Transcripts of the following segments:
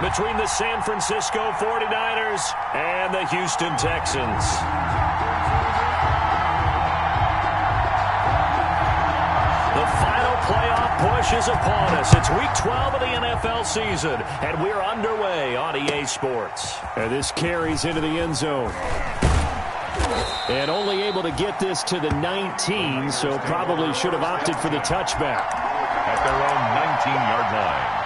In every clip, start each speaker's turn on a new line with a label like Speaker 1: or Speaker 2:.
Speaker 1: between the San Francisco 49ers and the Houston Texans. The final playoff push is upon us. It's Week 12 of the NFL season, and we're underway on EA Sports.
Speaker 2: And this carries into the end zone. And only able to get this to the 19, so probably should have opted for the touchback.
Speaker 3: At their own 19-yard line.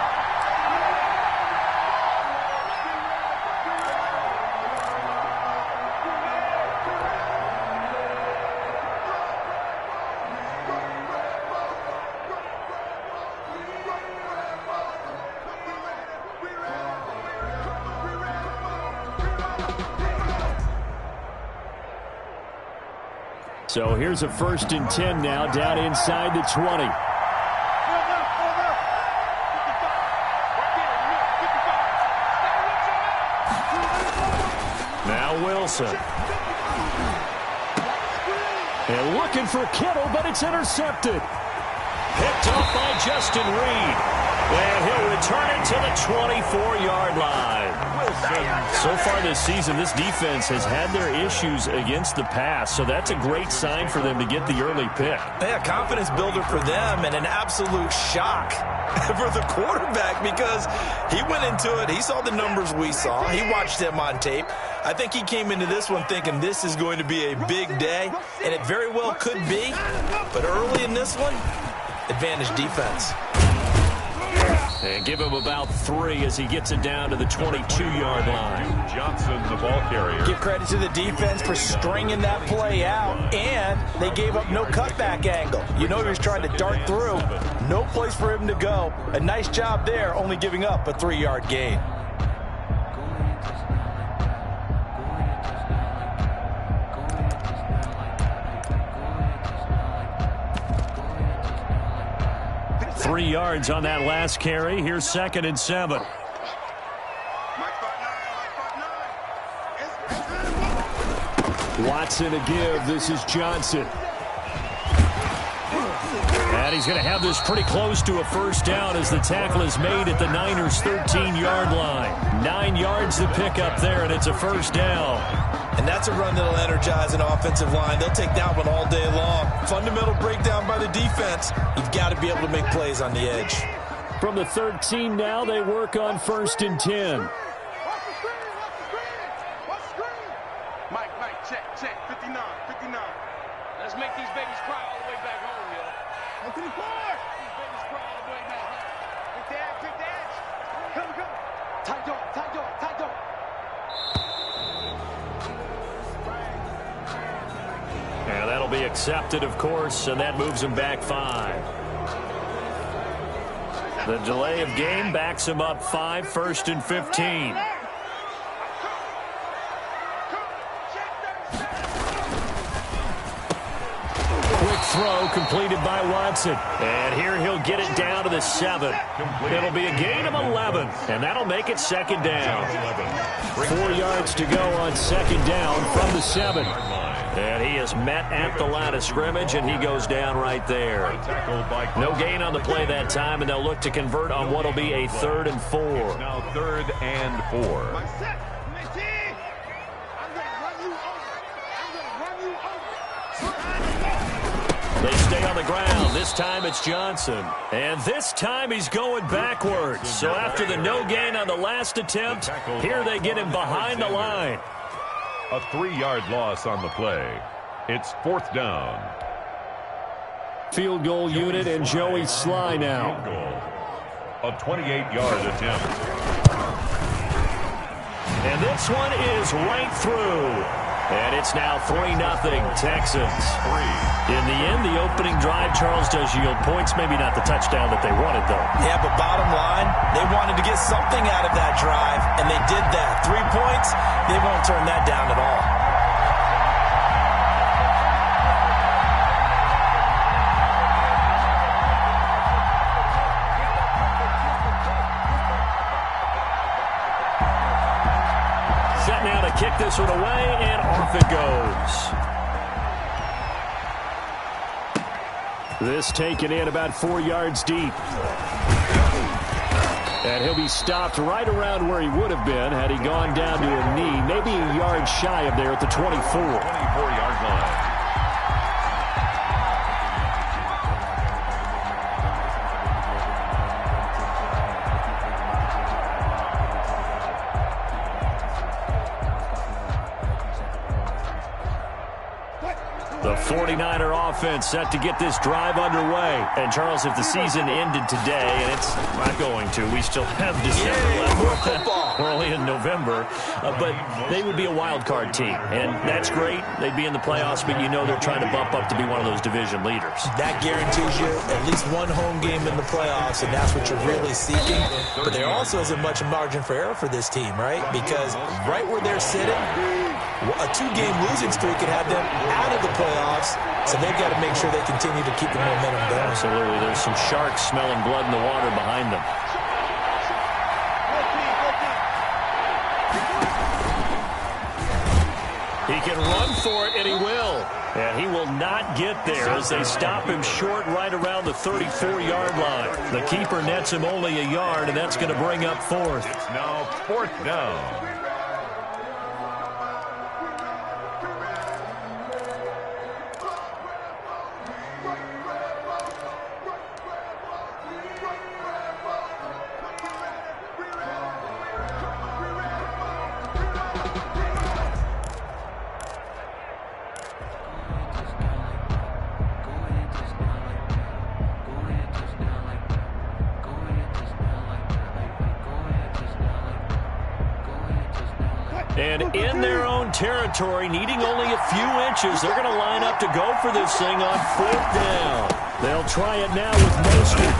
Speaker 2: So here's a 1st and 10 now, down inside the 20.
Speaker 1: Now Wilson.
Speaker 2: And looking for Kittle, but it's intercepted.
Speaker 1: Picked off by Justin Reed. And he'll return it to the 24-yard line. So far this season, this defense has had their issues against the pass, so that's a great sign for them to get the early pick.
Speaker 4: Yeah, confidence builder for them and an absolute shock for the quarterback because he went into it. He saw the numbers we saw. He watched them on tape. I think he came into this one thinking this is going to be a big day, and it very well could be. But early in this one, advantage defense.
Speaker 1: And give him about 3 as he gets it down to the 22-yard line.
Speaker 3: Johnson, the ball carrier.
Speaker 4: Give credit to the defense for stringing that play out, and they gave up no cutback angle. You know he was trying to dart through. No place for him to go. A nice job there, only giving up a 3-yard gain.
Speaker 1: Three yards on that last carry. Here's 2nd and 7.
Speaker 2: Watson to give. This is Johnson.
Speaker 1: And he's going to have this pretty close to a 1st down as the tackle is made at the Niners' 13-yard line. 9 yards to pick up there, and it's a 1st down.
Speaker 4: And that's a run that'll energize an offensive line. They'll take that one all day long. Fundamental breakdown by the defense. You've got to be able to make plays on the edge.
Speaker 2: From the 13 now, they work on 1st and 10.
Speaker 5: Mike, check, 59. Let's make these babies cry all the way back home, yo. Go to the floor. These babies cry all the way back home. Pick the edge. Come. Tight door.
Speaker 1: And that'll be accepted, of course, and that moves him back 5. The delay of game backs him up 5, 1st and 15. Quick throw completed by Watson. And here he'll get it down to the 7. It'll be a gain of 11, and that'll make it 2nd down.
Speaker 2: 4 yards to go on 2nd down from the 7.
Speaker 1: And he is met at the line of scrimmage, and he goes down right there. No gain on the play that time, and they'll look to convert on what will be a 3rd and 4.
Speaker 3: Now 3rd and 4.
Speaker 1: They stay on the ground. This time it's Johnson. And this time he's going backwards. So after the no gain on the last attempt, here they get him behind the line.
Speaker 3: A 3-yard loss on the play. It's 4th down.
Speaker 2: Field goal unit and Joey Sly now.
Speaker 3: A 28-yard attempt.
Speaker 1: And this one is right through. And it's now 3-0 Texans. In the end, the opening drive, Charles, does yield points. Maybe not the touchdown that they wanted, though.
Speaker 4: Yeah, but bottom line, they wanted to get something out of that drive, and they did that. 3 points, they won't turn that down at all.
Speaker 1: Set now to kick this one away, and off it goes.
Speaker 2: This taken in about 4 yards deep. And he'll be stopped right around where he would have been had he gone down to a knee, maybe a yard shy of there at the 24.
Speaker 3: 24-yard line.
Speaker 1: The 49er offense set to get this drive underway. And, Charles, if the season ended today, and it's not going to, we still have December left. We're only in November. But they would be a wild card team. And that's great. They'd be in the playoffs, but you know they're trying to bump up to be one of those division leaders.
Speaker 4: That guarantees you at least one home game in the playoffs, and that's what you're really seeking. But there also isn't much margin for error for this team, right? Because right where they're sitting, a 2-game losing streak could have them out of the playoffs, so they've got to make sure they continue to keep the momentum going.
Speaker 1: Absolutely. There's some sharks smelling blood in the water behind them. He can run for it, and he will. And he will not get there as they stop him short right around the 34-yard line. The keeper nets him only a yard, and that's going to bring up fourth.
Speaker 3: It's now 4th down.
Speaker 1: And in their own territory, needing only a few inches, they're going to line up to go for this thing on 4th down. They'll try it now with Mostert.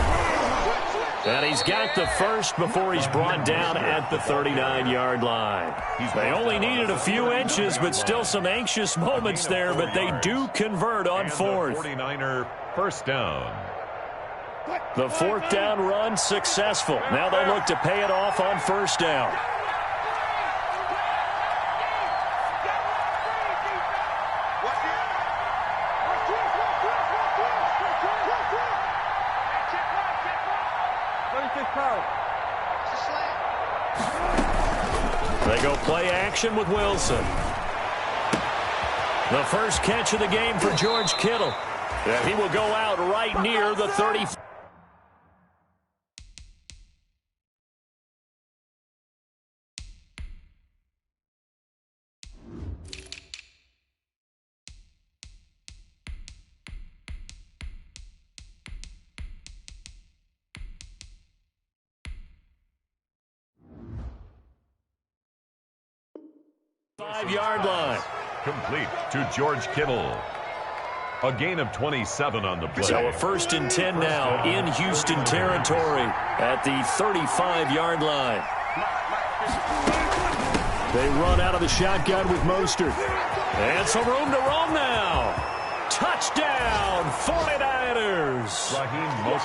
Speaker 1: And he's got the first before he's brought down at the 39-yard line. They only needed a few inches, but still some anxious moments there, but they do convert on 4th.
Speaker 3: 49er first down.
Speaker 1: The 4th down run successful. Now they look to pay it off on 1st down. They go play action with Wilson. The first catch of the game for George Kittle. And he will go out right near the 30. Five-yard line.
Speaker 3: Complete to George Kittle. A gain of 27 on the play.
Speaker 1: So a 1st and 10 now in Houston territory at the 35-yard line.
Speaker 2: They run out of the shotgun with Mostert.
Speaker 1: And some room to roam now. Touchdown, 49ers.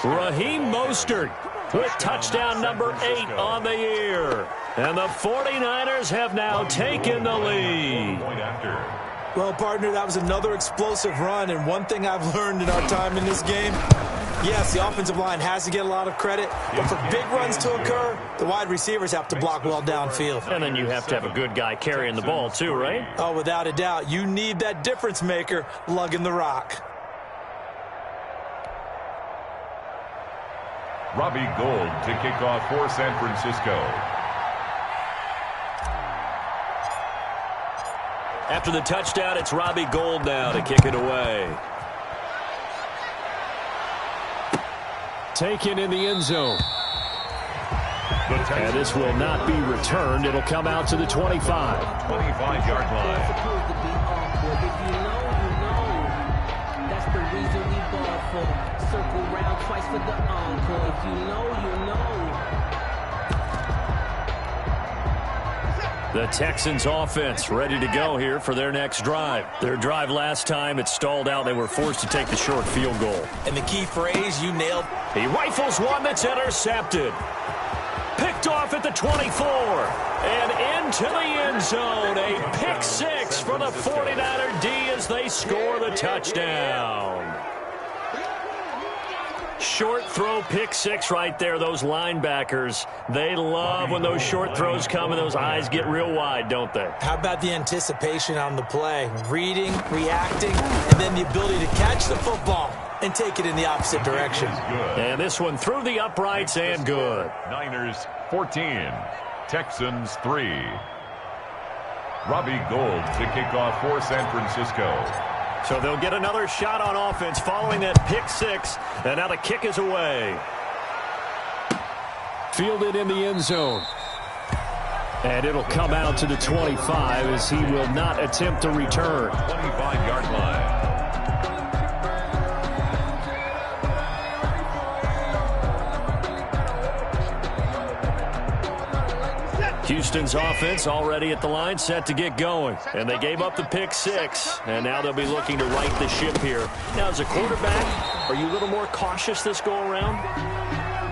Speaker 1: Raheem Mostert with touchdown number 8 on the year. And the 49ers have now taken the lead.
Speaker 4: Well, partner, that was another explosive run, and one thing I've learned in our time in this game, yes, the offensive line has to get a lot of credit, but for big runs to occur, the wide receivers have to block well downfield.
Speaker 1: And then you have to have a good guy carrying the ball too, right?
Speaker 4: Oh, without a doubt. You need that difference maker lugging the rock.
Speaker 3: Robbie Gould to kick off for San Francisco.
Speaker 1: After the touchdown, it's Robbie Gould now to kick it away.
Speaker 2: Taken in the end zone. And this will not be returned. It'll come out to the 25.
Speaker 3: 25-yard line.
Speaker 6: That's the reason we ball for. Circle round twice for the encore. If you know, you know.
Speaker 1: The Texans offense ready to go here for their next drive. Their drive last time, it stalled out. They were forced to take the short field goal.
Speaker 4: And the key phrase, you nailed.
Speaker 1: He rifles one that's intercepted. Picked off at the 24. And into the end zone. A pick six for the 49er D as they score the touchdown. short throw pick six right there. Those linebackers, they love when those short throws come and those eyes get real wide, don't they?
Speaker 4: How about the anticipation on the play? Reading, reacting, and then the ability to catch the football and take it in the opposite direction.
Speaker 1: And this one through the uprights and good.
Speaker 3: Niners 14, Texans 3. Robbie Gould to kick off for San Francisco.
Speaker 1: So they'll get another shot on offense following that pick six, and now the kick is away.
Speaker 2: Fielded in the end zone. And it'll come out to the 25 as he will not attempt to return.
Speaker 3: 25-yard line.
Speaker 1: Houston's offense already at the line, set to get going. And they gave up the pick six, and now they'll be looking to right the ship here. Now, as a quarterback, are you a little more cautious this go-around?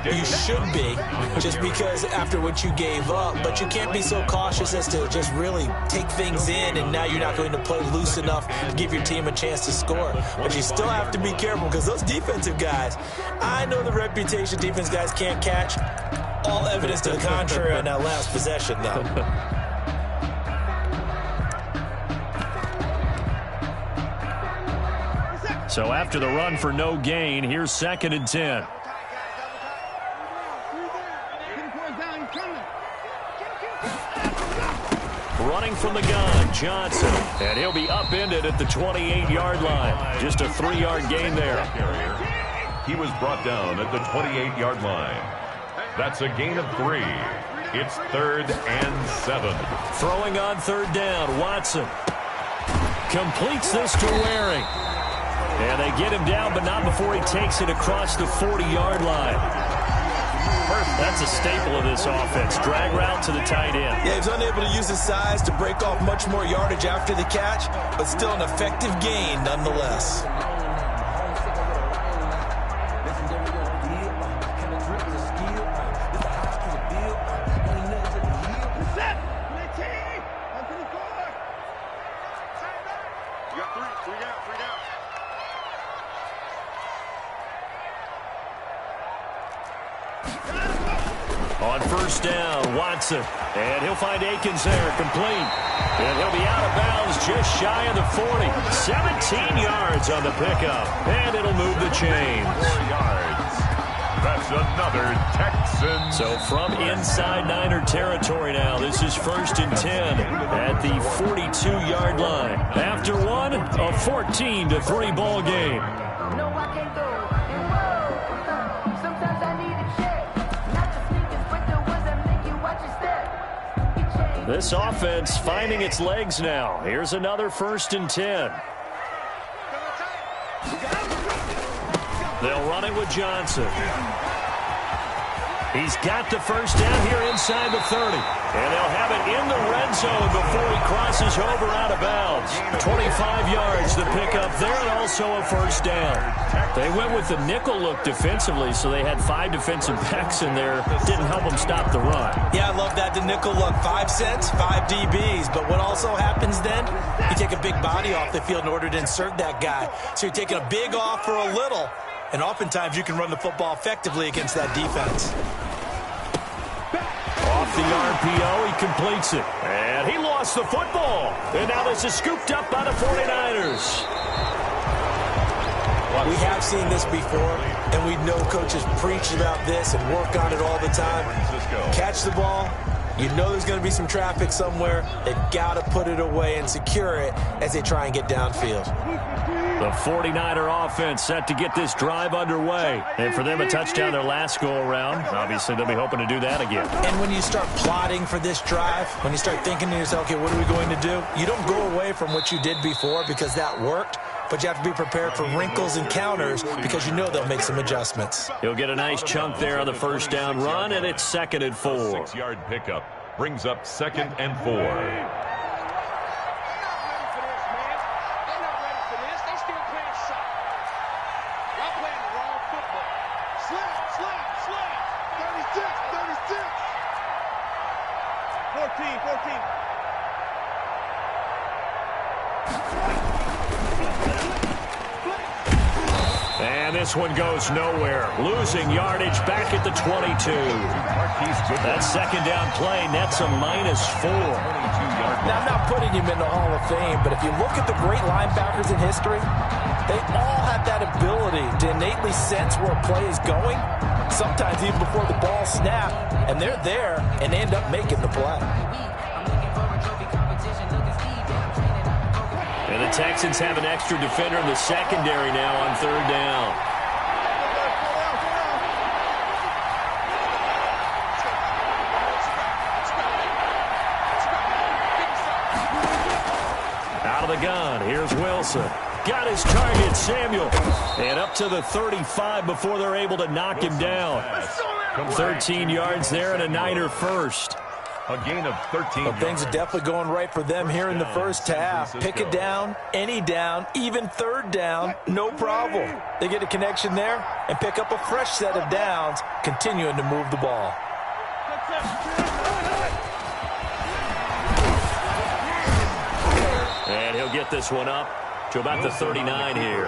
Speaker 4: You should be, just because after what you gave up, but you can't be so cautious as to just really take things in, and now you're not going to play loose enough to give your team a chance to score. But you still have to be careful, because those defensive guys, I know the reputation defense guys can't catch. All evidence to the contrary on that last possession, though.
Speaker 1: So after the run for no gain, here's 2nd and 10. Running from the gun, Johnson. And he'll be upended at the 28-yard line. Just a 3-yard gain there.
Speaker 3: He was brought down at the 28-yard line. That's a gain of 3. It's 3rd and 7.
Speaker 1: Throwing on 3rd down, Watson. Completes this to Waring. And they get him down, but not before he takes it across the 40-yard line. That's a staple of this offense. Drag route to the tight end.
Speaker 4: Yeah, he was unable to use his size to break off much more yardage after the catch, but still an effective gain nonetheless.
Speaker 1: On 1st down, Watson. And he'll find Akins there, complete. And he'll be out of bounds just shy of the 40. 17 yards on the pickup. And it'll move the chains.
Speaker 3: 4 yards. That's another Texan.
Speaker 1: So from inside Niner territory now, this is 1st and 10 at the 42-yard line. After one, a 14-3 ball game.
Speaker 7: No, I can't go. Sometimes I need a check. Not the sneakers, but the ones that make you watch your step.
Speaker 1: This offense finding its legs now. Here's another 1st and 10. They'll run it with Johnson. He's got the 1st down here inside the 30. And they'll have it in the red zone before he crosses over out of bounds. 25 yards to pick up there, and also a 1st down. They went with the nickel look defensively, so they had 5 defensive backs in there. Didn't help them stop the run.
Speaker 4: Yeah, I love that, the nickel look. 5 cents, 5 DBs. But what also happens then, you take a big body off the field in order to insert that guy. So you're taking a big off for a little. And oftentimes you can run the football effectively against that defense.
Speaker 1: Off the RPO, he completes it. And he lost the football. And now this is scooped up by the 49ers.
Speaker 4: We have seen this before, and we know coaches preach about this and work on it all the time. Catch the ball. You know there's going to be some traffic somewhere. They've got to put it away and secure it as they try and get downfield.
Speaker 1: The 49er offense set to get this drive underway. And for them, a touchdown their last go-around. Obviously, they'll be hoping to do that again.
Speaker 4: And when you start plotting for this drive, when you start thinking to yourself, okay, what are we going to do? You don't go away from what you did before because that worked. But you have to be prepared for wrinkles and counters because you know they'll make some adjustments.
Speaker 1: He'll get a nice chunk there on the 1st down run, and it's 2nd and 4.
Speaker 3: 6-yard pickup brings up 2nd and 4.
Speaker 2: And this one goes nowhere. Losing yardage back at the 22. That second down play nets a -4.
Speaker 4: Now, I'm not putting him in the Hall of Fame, but if you look at the great linebackers in history, they all have that ability to innately sense where a play is going, sometimes even before the ball snapped, and they're there and they end up making the play.
Speaker 2: And the Texans have an extra defender in the secondary now on third down. Out of the gun, here's Wilson. Got his target, Samuel. And up to the 35 before they're able to knock him down. 13 yards there and a Niner first.
Speaker 3: A gain of 13
Speaker 4: Well, things are definitely going right for them here in the first half. Pick it down, any down, even third down, no problem. They get a connection there and pick up a fresh set of downs, continuing to move the ball.
Speaker 2: And he'll get this one up to about the 39 here.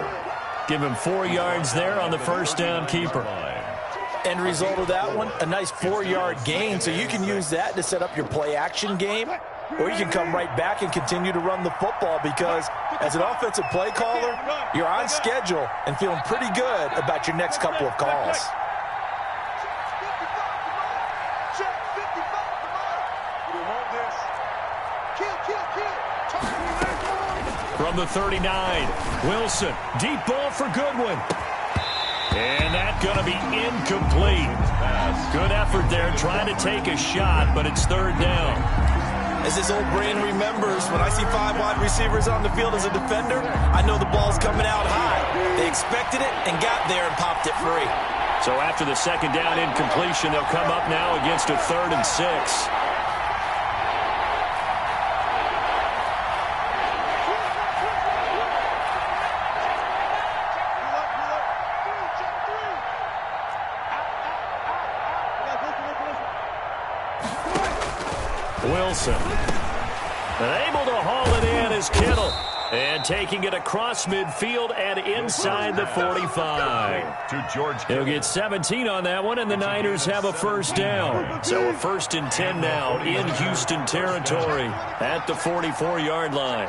Speaker 2: Give him 4 yards there on the first down keeper.
Speaker 4: End result of that one, a nice 4-yard gain, so you can use that to set up your play-action game, or you can come right back and continue to run the football because as an offensive play caller, you're on schedule and feeling pretty good about your next couple of calls.
Speaker 2: From the 39, Wilson, deep ball for Goodwin. And that's going to be incomplete. Good effort there trying to take a shot, but it's third down.
Speaker 4: As his old brain remembers, when I see 5 wide receivers on the field as a defender, I know the ball's coming out high. They expected it and got there and popped it free.
Speaker 2: So after the second down incompletion, they'll come up now against a 3rd and 6. Wilson. And able to haul it in is Kittle. And taking it across midfield and inside the 45.
Speaker 3: To George
Speaker 2: He'll get 17 on that one, and the Niners have a first down. So a 1st and 10 now in Houston territory at the 44-yard line.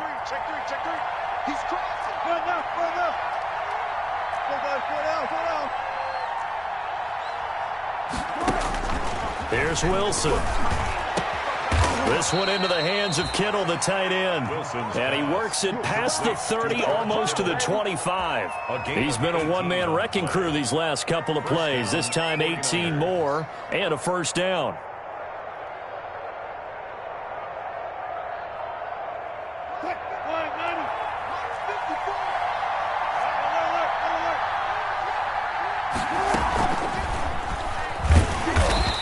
Speaker 5: He's crossing. Go now.
Speaker 2: Here's Wilson. This one into the hands of Kittle, the tight end. And he works it past the 30, almost to the 25. He's been a one-man wrecking crew these last couple of plays. This time 18 more and a first down.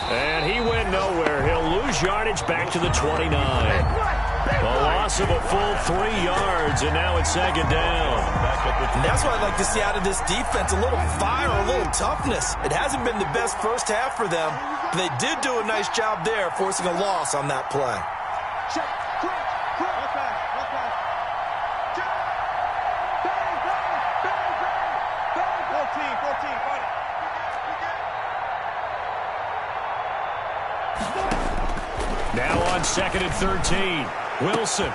Speaker 2: And he went nowhere. He'll lose yardage back to the 29. A loss of a full 3 yards, and now it's second down.
Speaker 4: And that's what I'd like to see out of this defense, a little fire, a little toughness. It hasn't been the best first half for them, but they did do a nice job there, forcing a loss on that play.
Speaker 2: Now on 2nd and 13, Wilson.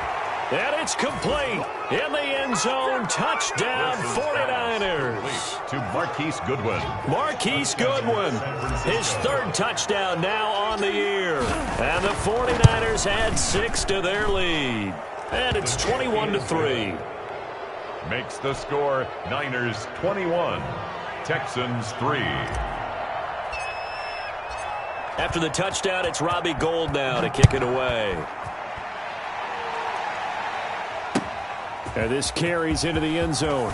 Speaker 2: And it's complete. In the end zone, touchdown 49ers.
Speaker 3: To Marquise Goodwin.
Speaker 2: Marquise Goodwin, his 3rd touchdown now on the year. And the 49ers add 6 to their lead. And it's 21-3.
Speaker 3: Makes the score Niners 21, Texans 3.
Speaker 2: After the touchdown, it's Robbie Gould now to kick it away. And this carries into the end zone.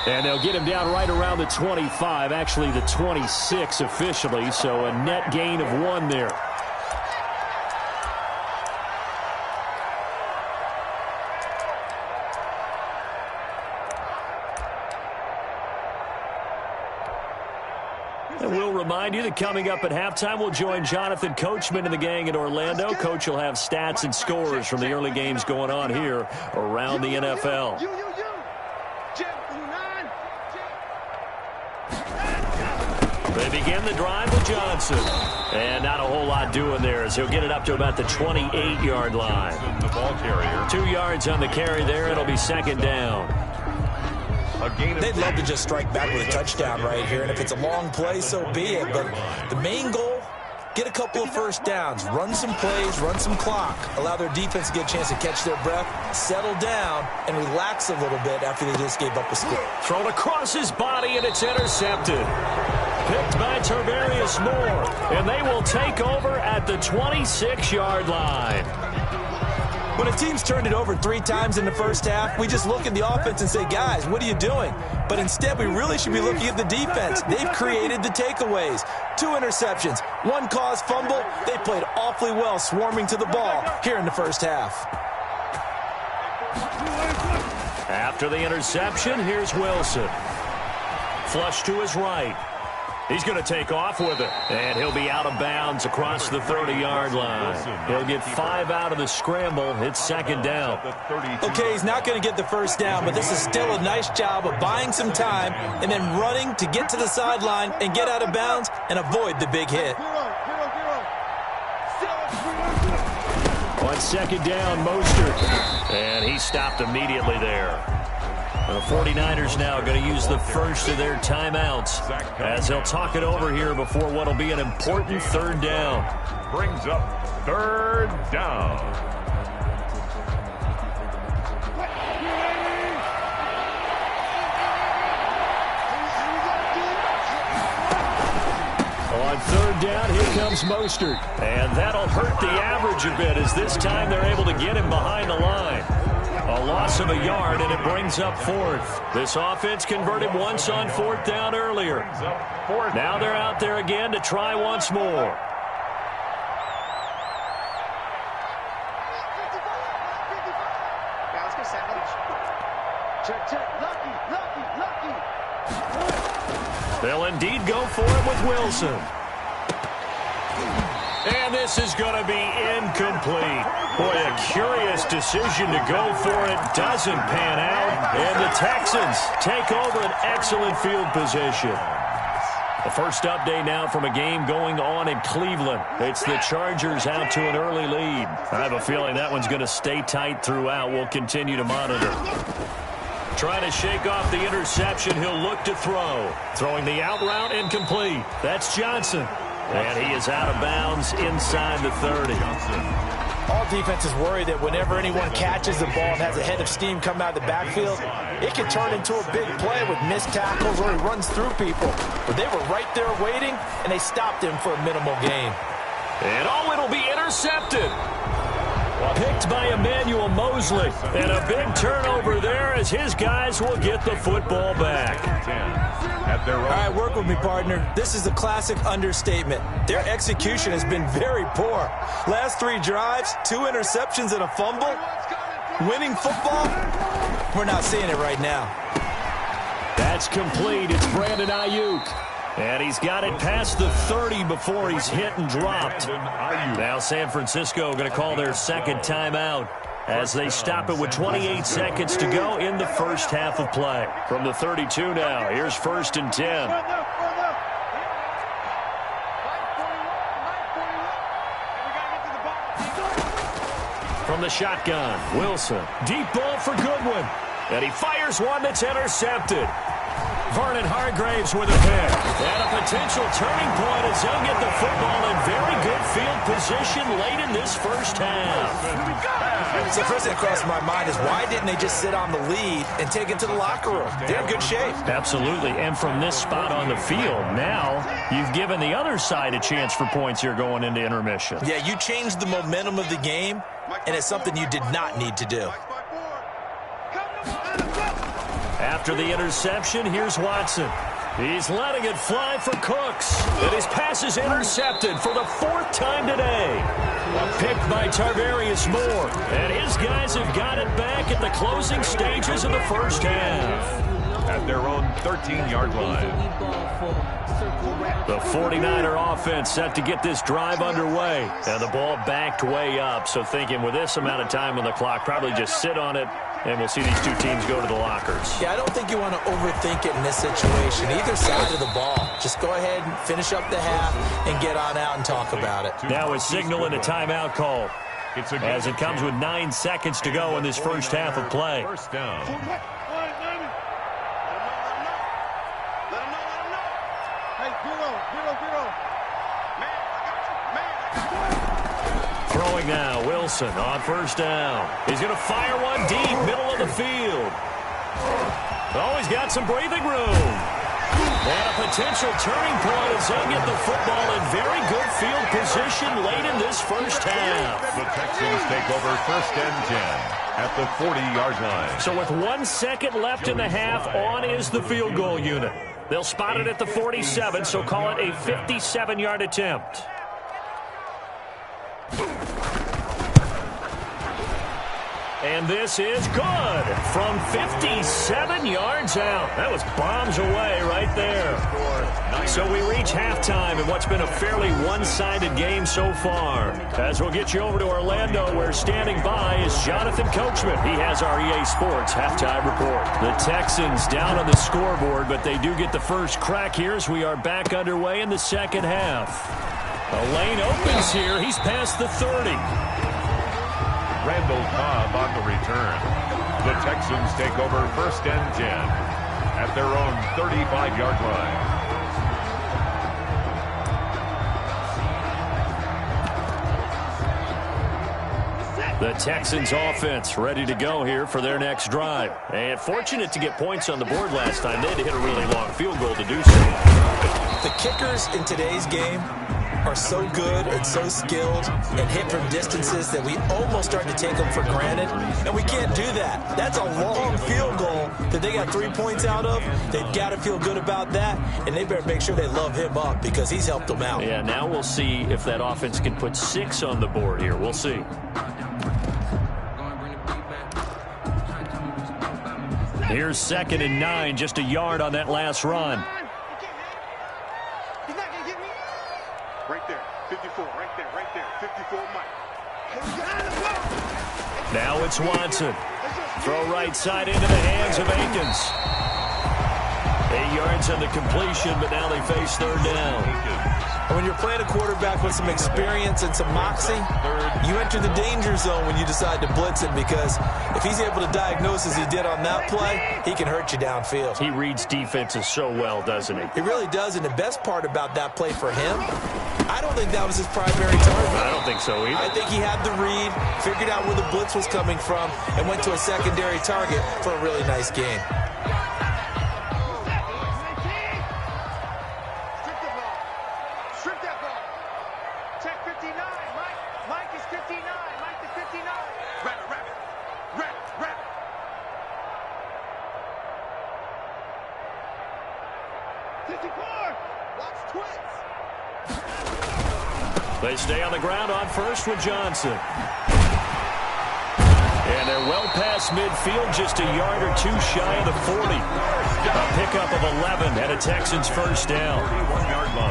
Speaker 2: And they'll get him down right around the 25, actually the 26 officially, so a net gain of 1 there. And we'll remind
Speaker 1: remind you that coming up at halftime, we'll join Jonathan Coachman and the gang in Orlando. Coach will have stats and scores from the early games going on here around the NFL. They begin the drive with Johnson. And not a whole lot doing there as he'll get it up to about the 28-yard line.
Speaker 3: The ball carrier.
Speaker 1: 2 yards on the carry there. It'll be second down.
Speaker 4: They'd love to just strike back with a touchdown right here, and if it's a long play, so be it. But the main goal, get a couple of first downs, run some plays, run some clock, allow their defense to get a chance to catch their breath, settle down, and relax a little bit after they just gave up a score.
Speaker 1: Thrown across his body, and it's intercepted. Picked by Tarvarius Moore, and they will take over at the 26-yard line.
Speaker 4: When a team's turned it over 3 times in the first half, we just look at the offense and say, guys, what are you doing? But instead, we really should be looking at the defense. They've created the takeaways. 2 interceptions, 1 caused fumble. They played awfully well swarming to the ball here in the first half.
Speaker 1: After the interception, here's Wilson. Flush to his right. He's going to take off with it, and he'll be out of bounds across the 30-yard line. He'll get 5 out of the scramble. It's second down.
Speaker 4: Okay, he's not going to get the first down, but this is still a nice job of buying some time and then running to get to the sideline and get out of bounds and avoid the big hit.
Speaker 1: On second down, Mostert, and he stopped immediately there. The 49ers now going to use the first of their timeouts as they'll talk it over here before what will be an important third down.
Speaker 3: Brings up third down.
Speaker 1: On third down, here comes Mostert. And that'll hurt the average a bit as this time they're able to get him behind the line. A loss of a yard, and it brings up fourth. This offense converted once on fourth down earlier. Now they're out there again to try once more. They'll indeed go for it with Wilson. And this is going to be incomplete. Boy, a curious decision to go for it. Doesn't pan out. And the Texans take over an excellent field position. The first update now from a game going on in Cleveland. It's the Chargers out to an early lead. I have a feeling that one's going to stay tight throughout. We'll continue to monitor. Trying to shake off the interception. He'll look to throw. Throwing the out route incomplete. That's Johnson. And he is out of bounds inside the 30.
Speaker 4: All defenses worry that whenever anyone catches the ball and has a head of steam come out of the backfield, it can turn into a big play with missed tackles or he runs through people. But they were right there waiting, and they stopped him for a minimal gain.
Speaker 1: And it'll be intercepted. Picked by Emmanuel Mosley. And a big turnover there as his guys will get the football back.
Speaker 4: All right, work with me, partner. This is a classic understatement. Their execution has been very poor. Last 3 drives, 2 interceptions and a fumble. Winning football, we're not seeing it right now.
Speaker 1: That's complete. It's Brandon Ayuk. And he's got it past the 30 before he's hit and dropped. Now San Francisco going to call their second timeout as they stop it with 28 seconds to go in the first half of play. From the 32 now, here's 1st and 10. From the shotgun, Wilson. Deep ball for Goodwin. And he fires one that's intercepted. Vernon Hargraves with a pick. And a potential turning point as he'll get the football in very good field position late in this first half.
Speaker 4: So the first thing that crossed my mind is why didn't they just sit on the lead and take it to the locker room? They're in good shape.
Speaker 1: Absolutely. And from this spot on the field, now you've given the other side a chance for points here going into intermission.
Speaker 4: Yeah, you changed the momentum of the game, and it's something you did not need to do.
Speaker 1: After the interception, here's Watson. He's letting it fly for Cooks. And his pass is intercepted for the 4th time today. Picked by Tarvarius Moore. And his guys have got it back at the closing stages of the first half.
Speaker 3: at their own 13-yard line.
Speaker 2: The 49er offense set to get this drive underway. And the ball backed way up, so thinking with this amount of time on the clock, probably just sit on it, and we'll see these two teams go to the lockers.
Speaker 4: Yeah, I don't think you want to overthink it in this situation. Either side of the ball. Just go ahead and finish up the half and get on out and talk about it.
Speaker 2: Now a signal and a timeout call as it comes with 9 seconds to go in this first half of play.
Speaker 3: First down.
Speaker 2: Throwing now, Wilson on first down. He's going to fire one deep, middle of the field. Oh, he's got some breathing room. And a potential turning point as they'll get the football in very good field position late in this first half.
Speaker 3: The Texans take over first and 10 at the 40-yard line.
Speaker 2: So with 1 second left in the half, on is the field goal unit. They'll spot it at the 47, so call it a 57-yard attempt. And this is good from 57 yards out. That was bombs away right there. So we reach halftime in what's been a fairly one-sided game so far. As we'll get you over to Orlando, where standing by is Jonathan Coachman. He has our EA Sports halftime report. The Texans down on the scoreboard, but they do get the first crack here as we are back underway in the second half. A lane opens here. He's past the 30.
Speaker 3: Randall Cobb on the return. The Texans take over first and 10 at their own 35-yard line.
Speaker 2: The Texans offense ready to go here for their next drive. And fortunate to get points on the board last time. They had to hit a really long field goal to do so.
Speaker 4: The kickers in today's game are so good and so skilled and hit from distances that we almost start to take them for granted, and we can't do that. That's a long field goal that they got 3 points out of. They've got to feel good about that, and they better make sure they love him up because he's helped them out.
Speaker 2: Yeah, now we'll see if that offense can put 6 on the board here. We'll see. Here's 2nd and 9, just a yard on that last run.
Speaker 5: Right there, 54, right there, 54, Mike.
Speaker 2: Now it's Watson. Throw right side into the hands of Akins. 8 yards on the completion, but now they face third down.
Speaker 4: And when you're playing a quarterback with some experience and some moxie, you enter the danger zone when you decide to blitz him, because if he's able to diagnose as he did on that play, he can hurt you downfield.
Speaker 2: He reads defenses so well, doesn't he?
Speaker 4: He really does, and the best part about that play for him, I don't think that was his primary target.
Speaker 2: I don't think so either.
Speaker 4: I think he had the read, figured out where the blitz was coming from, and went to a secondary target for a really nice game.
Speaker 2: They stay on the ground on first with Johnson. And they're well past midfield, just a yard or two shy of the 40. A pickup of 11 and a Texans first down.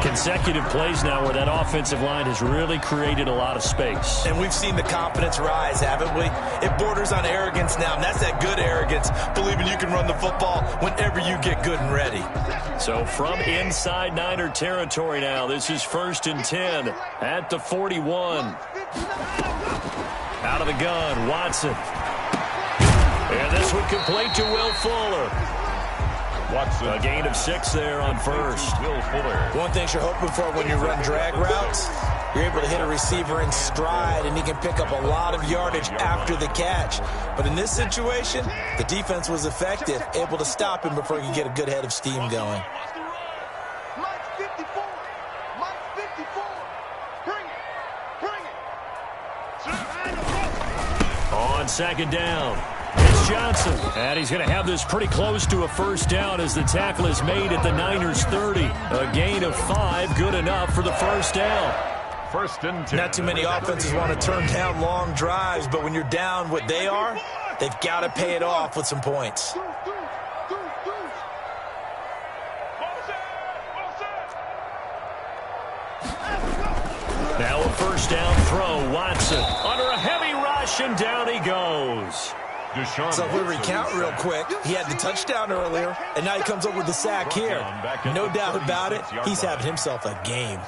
Speaker 2: Consecutive plays now where that offensive line has really created a lot of space.
Speaker 4: And we've seen the confidence rise, haven't we? It borders on arrogance now, and that's that good arrogance, believing you can run the football whenever you get good and ready.
Speaker 2: So from inside Niner territory now, this is 1st and 10 at the 41. Out of the gun, Watson. And this one complete to Will Fuller.
Speaker 3: Watson.
Speaker 2: A gain of 6 there on first.
Speaker 3: Will Fuller.
Speaker 4: One thing you're hoping for when you run drag routes, you're able to hit a receiver in stride, and he can pick up a lot of yardage after the catch. But in this situation, the defense was effective, able to stop him before he could get a good head of steam going.
Speaker 5: Mike's 54. Mike's 54. Bring it. Bring it.
Speaker 2: On 2nd down, it's Johnson. And he's going to have this pretty close to a first down as the tackle is made at the Niners' 30. A gain of 5, good enough for the first down.
Speaker 3: 1st and 10.
Speaker 4: Not too many offenses want to turn down long drives, but when you're down what they are, they've got to pay it off with some points.
Speaker 1: first down throw. Watson under a heavy rush, and down he goes.
Speaker 4: So if we recount real quick, he had the touchdown earlier, and now he comes up with the sack here. No doubt about it, he's having himself a game.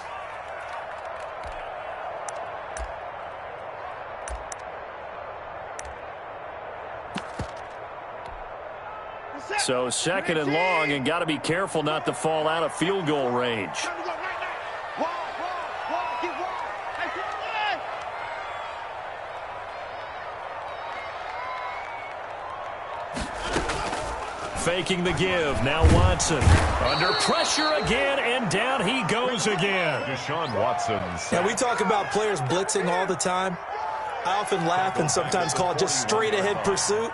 Speaker 1: So second and long, and got to be careful not to fall out of field goal range. Faking the give. Now Watson under pressure again, and down he goes again.
Speaker 3: Deshaun Watson.
Speaker 4: Now, we talk about players blitzing all the time. I often laugh and sometimes call it just straight ahead pursuit.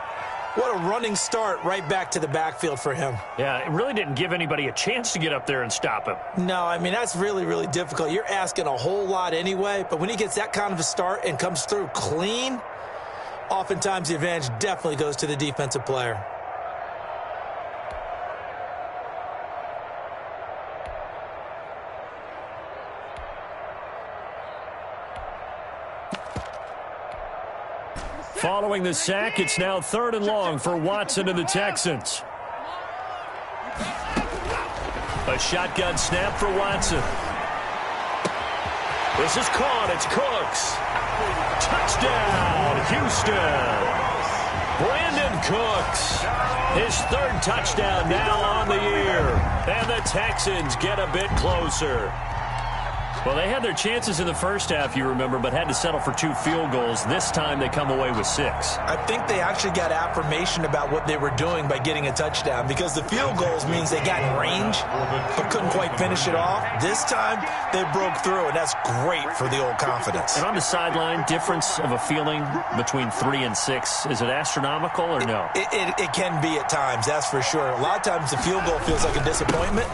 Speaker 4: What a running start right back to the backfield for him.
Speaker 1: Yeah, it really didn't give anybody a chance to get up there and stop him.
Speaker 4: No, I mean, that's really, really difficult. You're asking a whole lot anyway, but when he gets that kind of a start and comes through clean, oftentimes the advantage definitely goes to the defensive player.
Speaker 1: Following the sack, it's now third and long for Watson and the Texans. A shotgun snap for Watson. This is caught. It's Cooks. Touchdown, Houston. Brandon Cooks. His third touchdown now on the year. And the Texans get a bit closer. Well, they had their chances in the first half, you remember, but had to settle for 2 field goals. This time they come away with 6.
Speaker 4: I think they actually got affirmation about what they were doing by getting a touchdown, because the field goals means they got in range but couldn't quite finish it off. This time they broke through, and that's great for the old confidence.
Speaker 1: And on the sideline, difference of a feeling between 3 and 6, is it astronomical or no?
Speaker 4: It can be at times, that's for sure. A lot of times the field goal feels like a disappointment.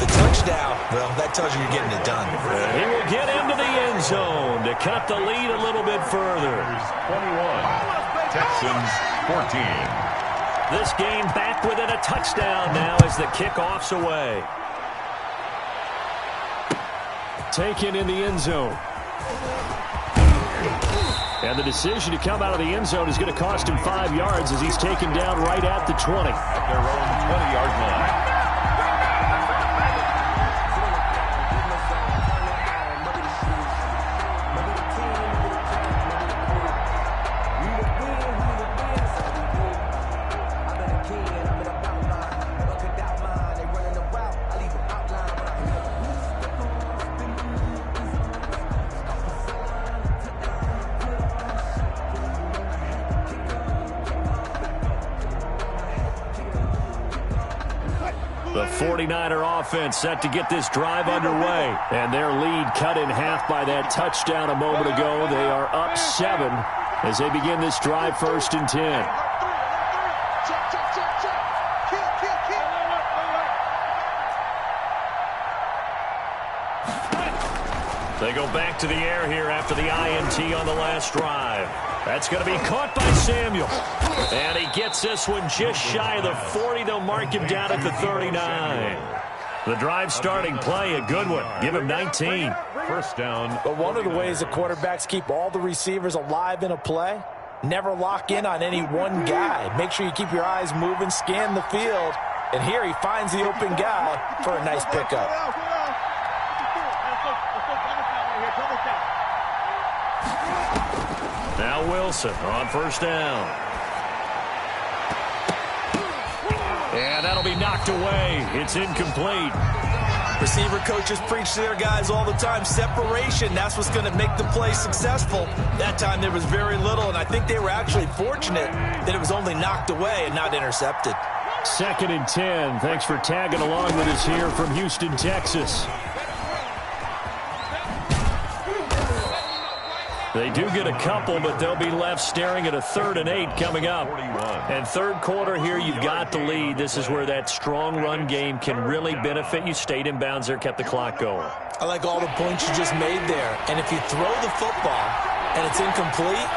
Speaker 4: The touchdown, well, that tells you you're getting it done.
Speaker 1: He will get into the end zone to cut the lead a little bit further.
Speaker 3: 21, Texans 14.
Speaker 1: This game back within a touchdown now as the kickoff's away. Taken in the end zone. And the decision to come out of the end zone is going to cost him 5 yards as he's taken down right at the 20.
Speaker 3: At their own 20-yard line.
Speaker 1: The 49er offense set to get this drive underway. And their lead cut in half by that touchdown a moment ago. They are up 7 as they begin this drive, 1st and 10. They go back to the air here after the INT on the last drive. That's going to be caught by Samuel. And he gets this one just shy of the 40. They'll mark him down at the 39. The drive starting play, a good one. Give him 19.
Speaker 3: First down.
Speaker 4: But one of the ways the quarterbacks keep all the receivers alive in a play, never lock in on any one guy. Make sure you keep your eyes moving, scan the field. And here he finds the open guy for a nice pickup.
Speaker 1: Now Wilson on first down. And that'll be knocked away. It's incomplete.
Speaker 4: Receiver coaches preach to their guys all the time. Separation, that's what's going to make the play successful. That time there was very little, and I think they were actually fortunate that it was only knocked away and not intercepted.
Speaker 1: 2nd and 10. Thanks for tagging along with us here from Houston, Texas. They do get a couple, but they'll be left staring at a 3rd and 8 coming up. And third quarter here, you've got the lead. This is where that strong run game can really benefit you. Stayed in bounds there, kept the clock going.
Speaker 4: I like all the points you just made there. And if you throw the football and it's incomplete,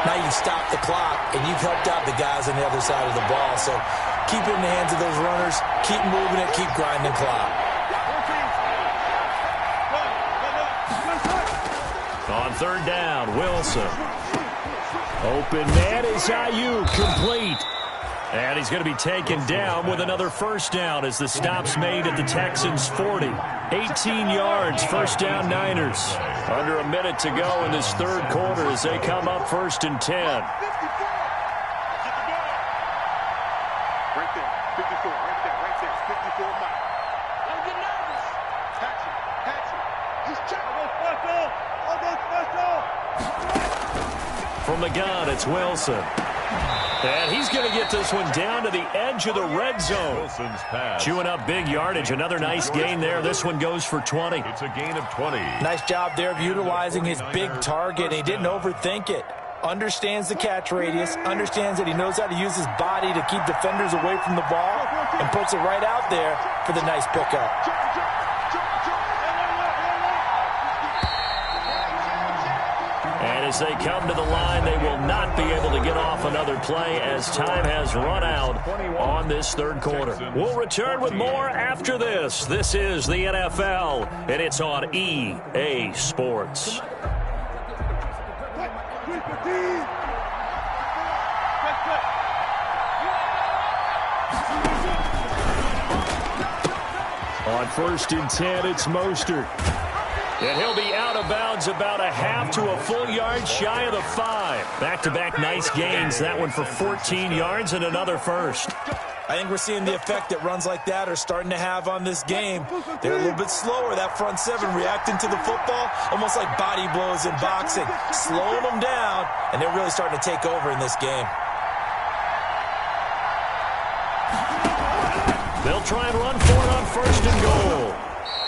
Speaker 4: now you stop the clock and you've helped out the guys on the other side of the ball. So keep it in the hands of those runners. Keep moving it. Keep grinding clock.
Speaker 1: On third down, Wilson. Open man is Ayuk, complete. And he's going to be taken down with another first down as the stop's made at the Texans' 40. 18 yards, first down Niners. Under a minute to go in this third quarter as they come up 1st and 10.
Speaker 5: Right there, 54, right there, 54 Mike. Don't get nervous. Patch it. He's trying to go
Speaker 1: From the gun, it's Wilson. And he's going to get this one down to the edge of the red zone.
Speaker 3: Wilson's pass.
Speaker 1: Chewing up big yardage. Another nice gain there. This one goes for 20.
Speaker 3: It's a gain of 20.
Speaker 4: Nice job there of utilizing his big target. He didn't overthink it. Understands the catch radius. Understands that he knows how to use his body to keep defenders away from the ball. And puts it right out there for the nice pickup.
Speaker 1: And as they come to the line, they will not be able to get off another play as time has run out on this third quarter. We'll return with more after this. This is the NFL, and it's on EA Sports. On 1st and 10, it's Mostert. And he'll be out of bounds about a half to a full yard shy of the 5. Back-to-back nice gains. That one for 14 yards and another first.
Speaker 4: I think we're seeing the effect that runs like that are starting to have on this game. They're a little bit slower, that front seven, reacting to the football, almost like body blows in boxing, slowing them down, and they're really starting to take over in this game.
Speaker 1: They'll try and run for it on 1st and goal.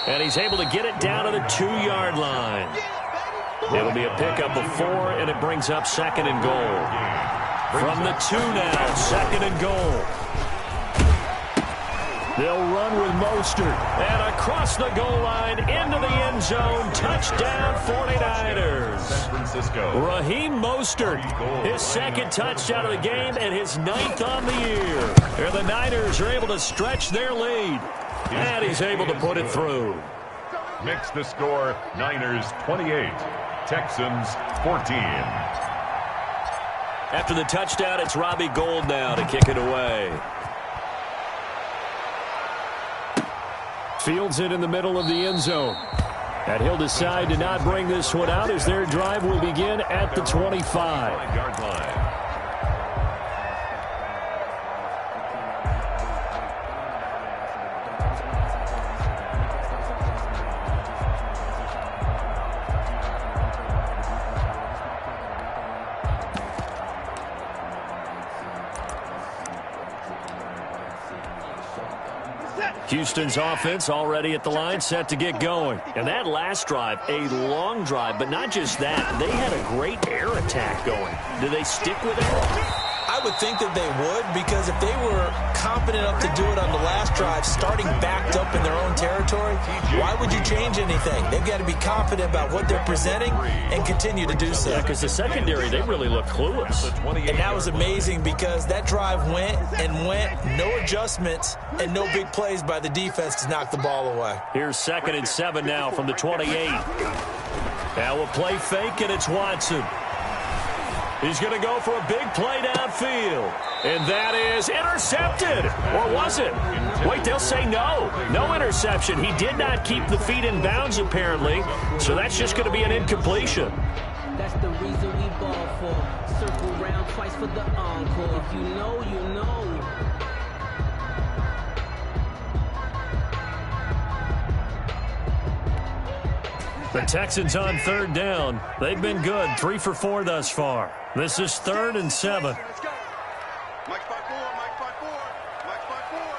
Speaker 1: And he's able to get it down to the 2-yard line. It'll be a pickup of 4, and it brings up 2nd and goal. From the 2 now, 2nd and goal. They'll run with Mostert. And across the goal line, into the end zone, touchdown 49ers.
Speaker 3: San Francisco.
Speaker 1: Raheem Mostert, his 2nd touchdown of the game and his 9th on the year. And the Niners are able to stretch their lead. And he's able to put it through.
Speaker 3: Makes the score Niners 28, Texans 14.
Speaker 1: After the touchdown, it's Robbie Gould now to kick it away. Fields it in the middle of the end zone. And he'll decide to not bring this one out as their drive will begin at the 25-yard line. Houston's offense already at the line, set to get going. And that last drive, a long drive, but not just that. They had a great air attack going. Do they stick with it?
Speaker 4: I would think that they would, because if they were confident enough to do it on the last drive, starting backed up in their own territory, why would you change anything? They've got to be confident about what they're presenting and continue to do so.
Speaker 1: Yeah, because the secondary, they really look clueless.
Speaker 4: And that was amazing because that drive went and went, no adjustments and no big plays by the defense to knock the ball away.
Speaker 1: Here's 2nd and 7 now from the 28. Now a play fake, and it's Watson. He's going to go for a big play downfield. And that is intercepted. Or was it? Wait, they'll say no. No interception. He did not keep the feet in bounds, apparently. So that's just going to be an incompletion.
Speaker 6: That's the reason we ball for. Circle round twice for the encore. If you know, you know.
Speaker 1: The Texans on 3rd down. They've been good. 3 for 4 thus far. This is 3rd and 7.
Speaker 5: Let's go. Mike 5-4, Mike 5-4, Mike 5-4.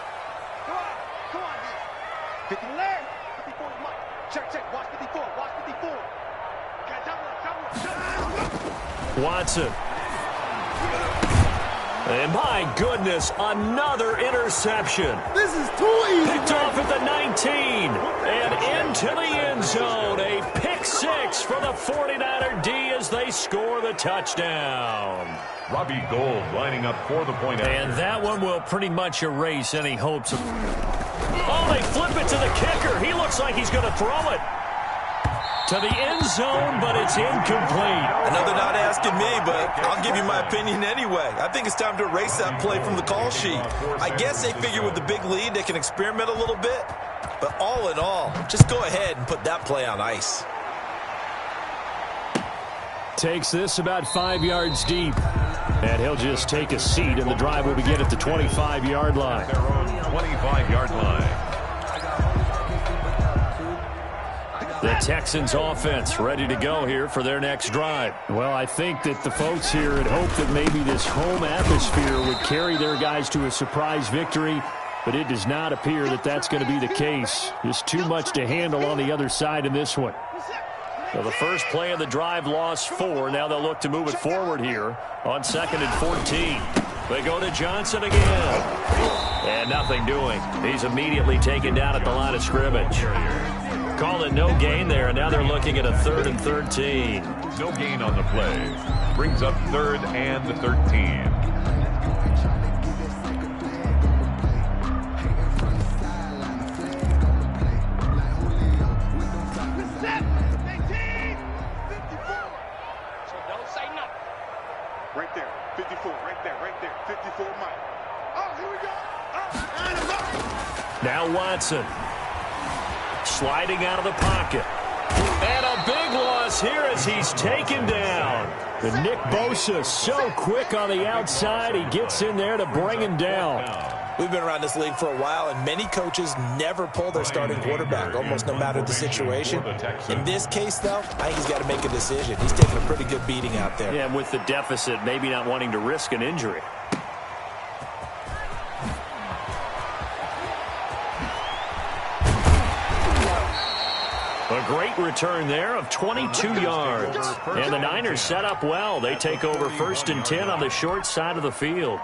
Speaker 5: Come on, dude. 50 leg. 54 is Mike. Check. Watch 54. Watch 54. Okay, double.
Speaker 1: Watson. And my goodness, another interception.
Speaker 5: This is too easy.
Speaker 1: Picked off at the 19 and into the end zone. A pick 6 for the 49er D as they score the touchdown.
Speaker 3: Robbie Gould lining up for the point after.
Speaker 1: And that one will pretty much erase any hopes of... Oh, they flip it to the kicker. He looks like he's going to throw it. to the end zone, but it's incomplete.
Speaker 4: I know they're not asking me, but I'll give you my opinion anyway. I think it's time to erase that play from the call sheet. I guess they figure with the big lead they can experiment a little bit. But all in all, just go ahead and put that play on ice.
Speaker 1: Takes this about 5 yards deep. And he'll just take a seat, and the drive will begin at the 25-yard line.
Speaker 3: Their own 25-yard line.
Speaker 1: The Texans offense ready to go here for their next drive. Well, I think that the folks here had hoped that maybe this home atmosphere would carry their guys to a surprise victory, but it does not appear that that's going to be the case. Just too much to handle on the other side in this one. Well, the first play of the drive lost 4. Now they'll look to move it forward here on 2nd and 14. They go to Johnson again. And nothing doing. He's immediately taken down at the line of scrimmage. Call it no gain there, and now they're looking at a 3rd and 13.
Speaker 3: No gain on the play. Brings up 3rd and 13.
Speaker 5: Right there, 54, right there, 54 Mike. Oh, here we go.
Speaker 1: Now Watson. Sliding out of the pocket. And a big loss here as he's taken down. The Nick Bosa so quick on the outside. He gets in there to bring him down.
Speaker 4: We've been around this league for a while, and many coaches never pull their starting quarterback, almost no matter the situation. In this case, though, I think he's got to make a decision. He's taking a pretty good beating out there.
Speaker 1: Yeah, and with the deficit, maybe not wanting to risk an injury. A great return there of 22 yards. And the Niners set up well. They take over 1st and 10 on the short side of the field.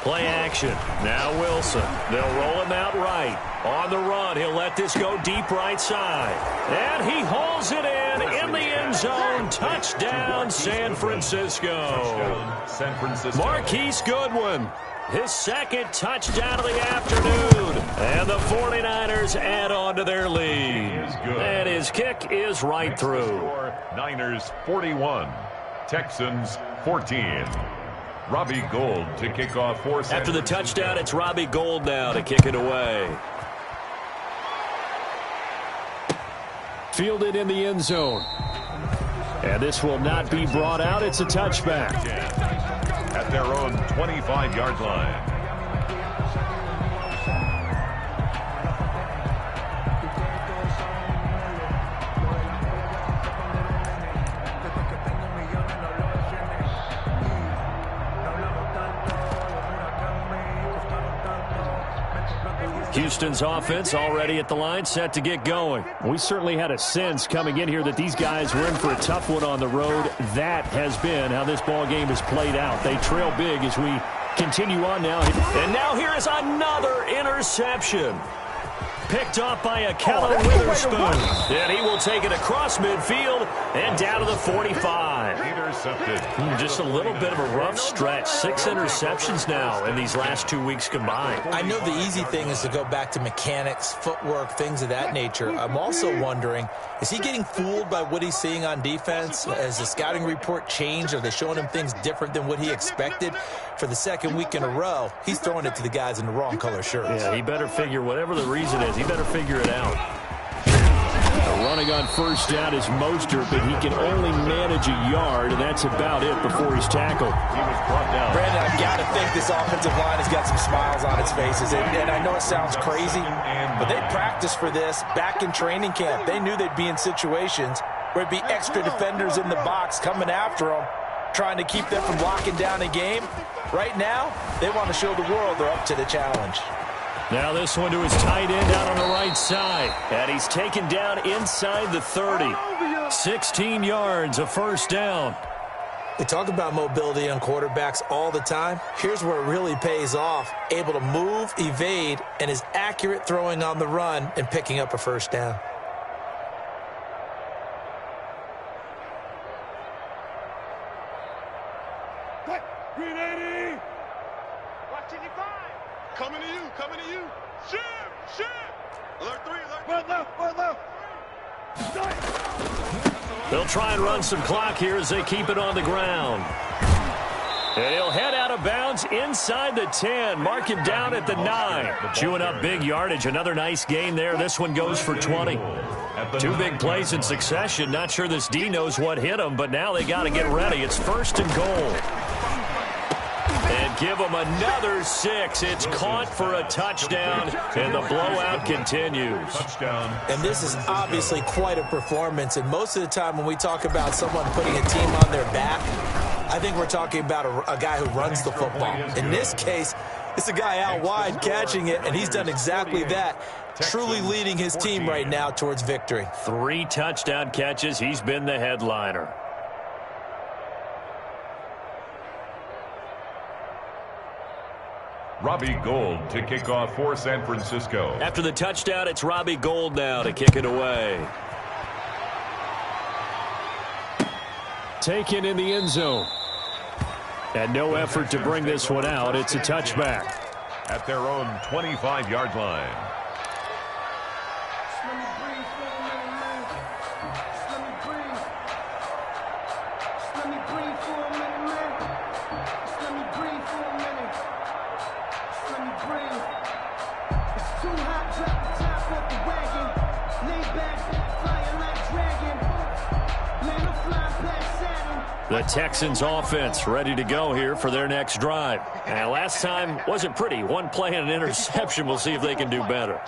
Speaker 1: Play action. Now Wilson. They'll roll him out right. On the run, he'll let this go deep right side. And he hauls it in the end zone. Touchdown, San Francisco. Marquise Goodwin. His 2nd touchdown of the afternoon. And the 49ers add on to their lead. And his kick is right through.
Speaker 3: Niners 41. Texans 14. Robbie Gould to kick off for San
Speaker 1: After the touchdown, it's Robbie Gould now to kick it away. Fielded in the end zone. And this will not be brought out. It's a touchback.
Speaker 3: At their own 25-yard line.
Speaker 1: Houston's offense already at the line, set to get going. We certainly had a sense coming in here that these guys were in for a tough one on the road. That has been how this ball game has played out. They trail big as we continue on now. And now here is another interception. Picked off by a Kellen Witherspoon. And he will take it across midfield and down to the 45.
Speaker 3: Intercepted.
Speaker 1: Just a little bit of a rough stretch. 6 interceptions now in these last 2 weeks combined.
Speaker 4: I know the easy thing is to go back to mechanics, footwork, things of that nature. I'm also wondering, is he getting fooled by what he's seeing on defense? Has the scouting report changed? Are they showing him things different than what he expected? For the 2nd week in a row, he's throwing it to the guys in the wrong color shirts.
Speaker 1: Yeah, he better figure, whatever the reason is, he better figure it out. Running on 1st down is Mostert, but he can only manage a yard, and that's about it before he's tackled.
Speaker 3: He was brought down.
Speaker 4: Brandon, I've got to think this offensive line has got some smiles on its faces. And I know it sounds crazy, but they practiced for this back in training camp. They knew they'd be in situations where it'd be extra defenders in the box coming after them, trying to keep them from locking down a game. Right now, they want to show the world they're up to the challenge.
Speaker 1: Now this one to his tight end out on the right side. And he's taken down inside the 30. 16 yards, a 1st down.
Speaker 4: We talk about mobility on quarterbacks all the time. Here's where it really pays off. Able to move, evade, and is accurate throwing on the run and picking up a first down.
Speaker 5: Green 80! Watching you five! Coming to you, coming to you! Shoot! Alert 3, alert 3! One left!
Speaker 1: They'll try and run some clock here as they keep it on the ground. And he'll head out of bounds inside the 10. Mark him down at the 9. Chewing up big yardage. Another nice gain there. This one goes for 20. Two big plays in succession. Not sure this D knows what hit him, but now they got to get ready. It's 1st and goal. And give them another 6. It's caught for a touchdown, and the blowout continues.
Speaker 4: And this is obviously quite a performance. And most of the time when we talk about someone putting a team on their back, I think we're talking about a guy who runs the football. In this case, it's a guy out wide catching it, and he's done exactly that, truly leading his team right now towards victory.
Speaker 1: 3 touchdown catches. He's been the headliner.
Speaker 3: Robbie Gould to kick off for San Francisco.
Speaker 1: After the touchdown, it's Robbie Gould now to kick it away. Taken in the end zone. And no effort to bring this one out. It's a touchback.
Speaker 3: At their own 25-yard line.
Speaker 1: The Texans offense ready to go here for their next drive. And last time wasn't pretty. One play and an interception. We'll see if they can do better.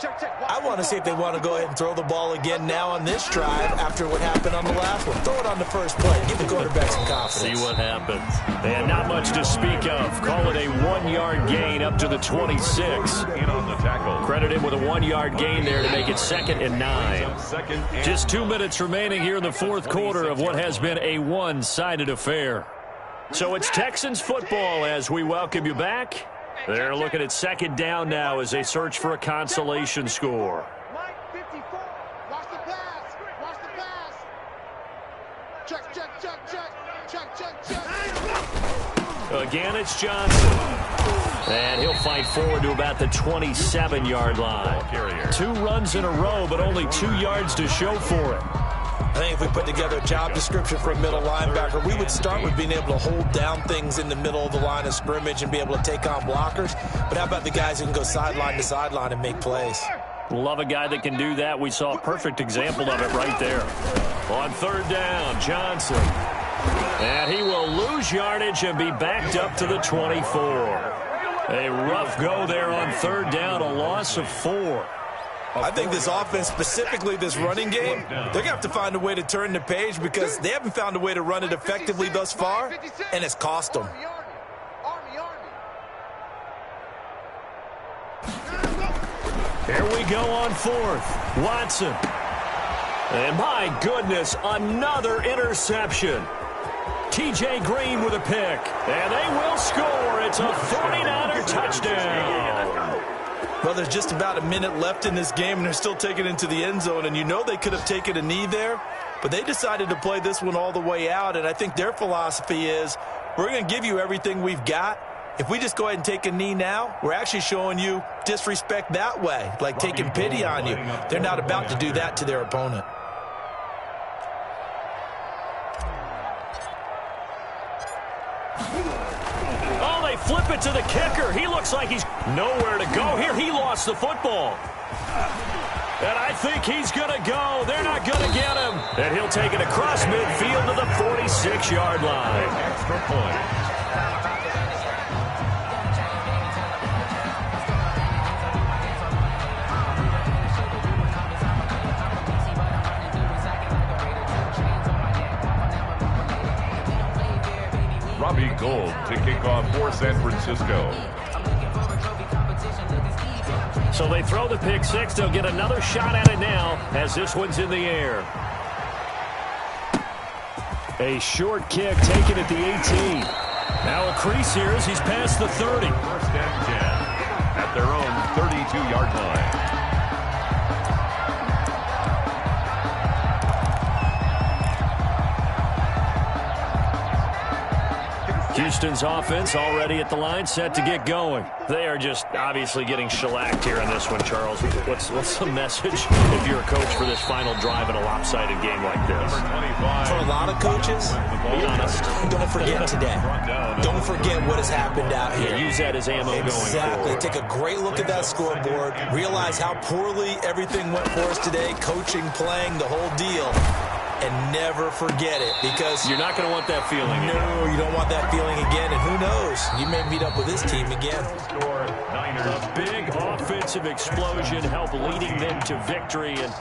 Speaker 4: I want to see if they want to go ahead and throw the ball again now on this drive after what happened on the last one. Throw it on the first play. Give the quarterback some confidence.
Speaker 1: See what happens. And not much to speak of. Call it a 1-yard gain up to the 26.
Speaker 3: In on the tackle.
Speaker 1: Credited with a 1-yard gain there to make it 2nd and 9. Just 2 minutes remaining here in the 4th quarter of what has been a one-sided affair. So it's Texans football as we welcome you back. They're looking at 2nd down now as they search for a consolation score.
Speaker 5: Mike 54. Watch the pass. Watch the pass. Check.
Speaker 1: Again, it's Johnson. And he'll fight forward to about the 27-yard line. 2 runs in a row, but only 2 yards to show for it.
Speaker 4: I think if we put together a job description for a middle linebacker, we would start with being able to hold down things in the middle of the line of scrimmage and be able to take on blockers. But how about the guys who can go sideline to sideline and make plays?
Speaker 1: Love a guy that can do that. We saw a perfect example of it right there. On 3rd down, Johnson. And he will lose yardage and be backed up to the 24. A rough go there on 3rd down, a loss of 4.
Speaker 4: I think this offense, specifically this running game, they're going to have to find a way to turn the page because they haven't found a way to run it effectively thus far, and it's cost them.
Speaker 1: Here we go on 4th. Watson. And my goodness, another interception. TJ Green with a pick. And they will score. It's a 49er touchdown.
Speaker 4: Well, there's just about a minute left in this game, and they're still taking it into the end zone. And you know they could have taken a knee there, but they decided to play this one all the way out. And I think their philosophy is, we're going to give you everything we've got. If we just go ahead and take a knee now, we're actually showing you disrespect that way, like taking pity on you. They're not about to do that to their opponent.
Speaker 1: Oh, they flip it to the kicker. He looks like he's nowhere to go here. He lost the football. And I think he's going to go. They're not going to get him. And he'll take it across midfield to the 46-yard line.
Speaker 3: Extra point. Robbie Gould to kick off for San Francisco.
Speaker 1: So they throw the pick six. They'll get another shot at it now as this one's in the air. A short kick taken at the 18. Now a crease here as he's past the 30.
Speaker 3: First and 10 at their own 32-yard line.
Speaker 1: Houston's offense already at the line, set to get going.
Speaker 2: They are just obviously getting shellacked here in this one, Charles. What's the message if you're a coach for this final drive in a lopsided game like this?
Speaker 4: For a lot of coaches,
Speaker 2: Be honest.
Speaker 4: don't forget today. Don't forget what has happened out here.
Speaker 2: Yeah, use that as ammo going
Speaker 4: Exactly.
Speaker 2: forward.
Speaker 4: Take a great look at that scoreboard. Realize how poorly everything went for us today. Coaching, playing, the whole deal. And never forget it, because
Speaker 2: You're not going to want that feeling.
Speaker 4: no, you don't want that feeling again. And who knows? You may meet up with this team again.
Speaker 1: A big offensive explosion helped leading them to victory. And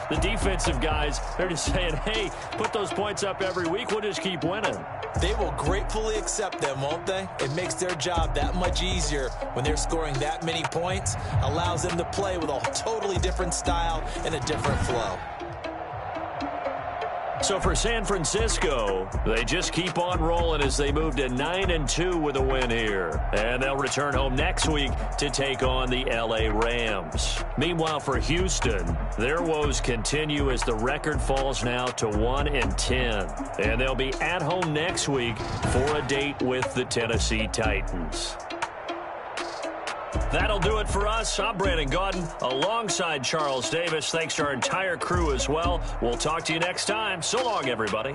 Speaker 1: the defensive guys, they're just saying, hey, put those points up every week. We'll just keep winning.
Speaker 4: They will gratefully accept them, won't they? It makes their job that much easier when they're scoring that many points. Allows them to play with a totally different style and a different flow.
Speaker 1: So for San Francisco, they just keep on rolling as they move to 9-2 with a win here. And they'll return home next week to take on the LA Rams. Meanwhile, for Houston, their woes continue as the record falls now to 1-10. And they'll be at home next week for a date with the Tennessee Titans. That'll do it for us. I'm Brandon Gaudin alongside Charles Davis. Thanks to our entire crew as well. We'll talk to you next time. So long, everybody.